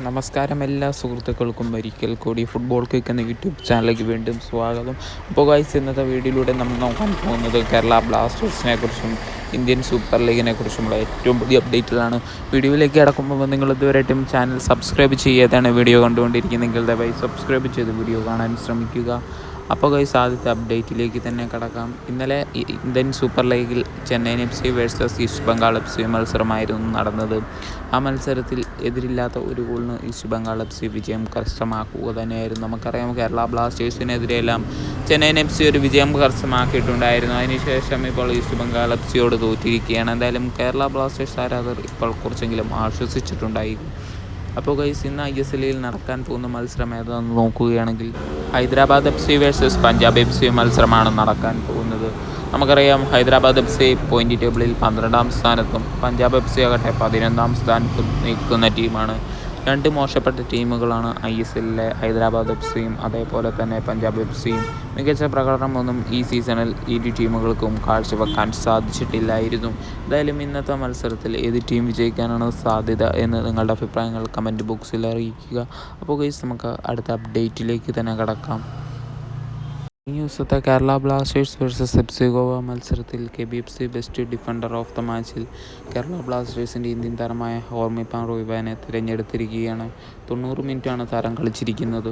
നമസ്കാരം എല്ലാ സുഹൃത്തുക്കൾക്കും ഒരിക്കൽ കൂടി ഫുട്ബോൾ കിക്ക് എന്ന യൂട്യൂബ് ചാനലിലേക്ക് വീണ്ടും സ്വാഗതം. അപ്പോൾ ഗൈസ്, ഇന്നത്തെ വീഡിയോയിലൂടെ നമ്മൾ നോക്കാൻ പോകുന്നത് കേരള ബ്ലാസ്റ്റേഴ്സിനെ കുറിച്ചും ഇന്ത്യൻ സൂപ്പർ ലീഗിനെ കുറിച്ചുമുള്ള ഏറ്റവും പുതിയ അപ്ഡേറ്റുകളാണ്. വീഡിയോയിലേക്ക് കടക്കുമ്പോൾ നിങ്ങൾ ഇതുവരെയായിട്ടും ചാനൽ സബ്സ്ക്രൈബ് ചെയ്യാതാണ് വീഡിയോ കണ്ടുകൊണ്ടിരിക്കുന്നതെങ്കിൽ ദയവായി സബ്സ്ക്രൈബ് ചെയ്ത് വീഡിയോ കാണാൻ ശ്രമിക്കുക. അപ്പോൾ ഗൈസ്, ആദ്യത്തെ അപ്ഡേറ്റിലേക്ക് തന്നെ കടക്കാം. ഇന്നലെ ഇന്ത്യൻ സൂപ്പർ ലീഗിൽ Chennaiyin F C versus east Bengal F C മത്സരമായിരുന്നു നടന്നത്. ആ മത്സരത്തിൽ എതിരില്ലാത്ത ഒരു ഗോളിന് ഈസ്റ്റ് ബംഗാൾ എഫ് സി വിജയം കരസ്ഥമാക്കുക തന്നെയായിരുന്നു. നമുക്കറിയാം, കേരള ബ്ലാസ്റ്റേഴ്സിനെതിരെയെല്ലാം ചെന്നൈയിൻ എഫ് സി ഒരു വിജയം കരസ്ഥമാക്കിയിട്ടുണ്ടായിരുന്നു. അതിനുശേഷം ഇപ്പോൾ ഈസ്റ്റ് ബംഗാൾ എഫ് സിയോട് തോറ്റിരിക്കുകയാണ്. എന്തായാലും കേരള ബ്ലാസ്റ്റേഴ്സ് ആരാധകർ ഇപ്പോൾ കുറച്ചെങ്കിലും ആശ്വസിച്ചിട്ടുണ്ടായിരിക്കും. അപ്പോൾ ഗൈസ്, ഇന്ന് ISL നടക്കാൻ പോകുന്ന മത്സരം ഏതാണെന്ന് നോക്കുകയാണെങ്കിൽ Hyderabad F C versus Punjab F C മത്സരമാണ് നടക്കാൻ പോകുന്നത്. നമുക്കറിയാം, ഹൈദരാബാദ് എഫ് സി പോയിൻ്റ് ടേബിളിൽ 12ാം സ്ഥാനത്തും പഞ്ചാബ് എഫ് സി ആകട്ടെ 11ാം സ്ഥാനത്തും നിൽക്കുന്ന ടീമാണ്. രണ്ട് മോശപ്പെട്ട ടീമുകളാണ് ISLലെ ഹൈദരാബാദ് എഫ് സിയും അതേപോലെ തന്നെ പഞ്ചാബ് എഫ് സിയും. മികച്ച പ്രകടനമൊന്നും ഈ സീസണിൽ ഇരു ടീമുകൾക്കും കാഴ്ചവെക്കാൻ സാധിച്ചിട്ടില്ലായിരുന്നു. എന്തായാലും ഇന്നത്തെ മത്സരത്തിൽ ഏത് ടീം വിജയിക്കാനാണ് സാധ്യത എന്ന് നിങ്ങളുടെ അഭിപ്രായങ്ങൾ കമൻറ്റ് ബോക്സിൽ അറിയിക്കുക. അപ്പോൾ ഗൈസ്, നമുക്ക് അടുത്ത അപ്ഡേറ്റിലേക്ക് തന്നെ കടക്കാം. ഈ ദിവസത്തെ Kerala Blasters versus F C Goa മത്സരത്തിൽ KBFC best defender of the മാച്ചിൽ കേരള ബ്ലാസ്റ്റേഴ്സിൻ്റെ ഇന്ത്യൻ താരമായ ഹോർമിപ്പാൻ റോയ്ബാനെ തിരഞ്ഞെടുത്തിരിക്കുകയാണ്. 90 മിനിറ്റാണ് താരം കളിച്ചിരിക്കുന്നത്.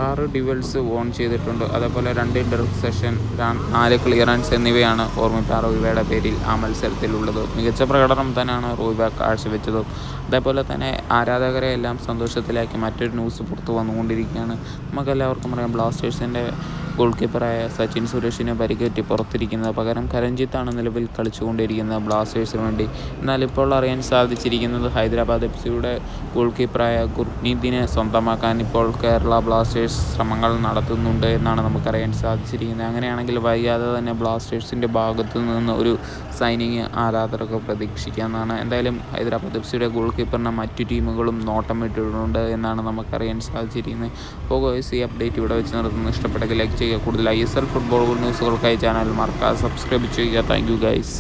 6 ഡ്യുവൽസ് വോൺ ചെയ്തിട്ടുണ്ട്. അതേപോലെ 2 ഇൻ്റർസെപ്ഷൻ, 4 ക്ലിയറൻസ് എന്നിവയാണ് ഹോർമിപ്പാൻ റോയ്ബയുടെ പേരിൽ ആ മത്സരത്തിലുള്ളത്. മികച്ച പ്രകടനം തന്നെയാണ് റോയ്ബ കാഴ്ചവെച്ചത്. അതേപോലെ തന്നെ ആരാധകരെ എല്ലാം സന്തോഷത്തിലാക്കി മറ്റൊരു ന്യൂസ് പുറത്തു വന്നുകൊണ്ടിരിക്കുകയാണ്. നമുക്കെല്ലാവർക്കും അറിയാം, ബ്ലാസ്റ്റേഴ്സിൻ്റെ ഗോൾ കീപ്പറായ സച്ചിൻ സുരേഷിനെ പരിക്കേറ്റ് പുറത്തിരിക്കുന്നത്. പകരം കരഞ്ജിത്താണ് നിലവിൽ കളിച്ചുകൊണ്ടിരിക്കുന്നത് ബ്ലാസ്റ്റേഴ്സിന് വേണ്ടി. എന്നാൽ ഇപ്പോൾ അറിയാൻ സാധിച്ചിരിക്കുന്നത് ഹൈദരാബാദ് എഫ് സിയുടെ ഗോൾ കീപ്പറായ ഗുർനീതിനെ സ്വന്തമാക്കാൻ ഇപ്പോൾ കേരള ബ്ലാസ്റ്റേഴ്സ് ശ്രമങ്ങൾ നടത്തുന്നുണ്ട് എന്നാണ് നമുക്കറിയാൻ സാധിച്ചിരിക്കുന്നത്. അങ്ങനെയാണെങ്കിൽ വൈകാതെ തന്നെ ബ്ലാസ്റ്റേഴ്സിൻ്റെ ഭാഗത്തു നിന്ന് ഒരു സൈനിങ് ആരാധകർക്ക് പ്രതീക്ഷിക്കാവുന്നതാണ്. എന്തായാലും ഹൈദരാബാദ് എഫ് സിയുടെ ഗോൾ കീപ്പറിനെ മറ്റു ടീമുകളും നോട്ടമിട്ടിട്ടുണ്ട് എന്നാണ് നമുക്കറിയാൻ സാധിച്ചിരിക്കുന്നത്. അപ്പോൾ ഈ അപ്ഡേറ്റ് ഇവിടെ വെച്ച് നിർത്തുന്നു. ഇഷ്ടപ്പെട്ടെങ്കിൽ ലൈക്ക് ചെയ്യുക. കൂടുതൽ ISL ഫുട്ബോൾ ന്യൂസുകൾക്കായി ചാനൽ മറക്കാതെ സബ്സ്ക്രൈബ് ചെയ്യുക. Thank you guys.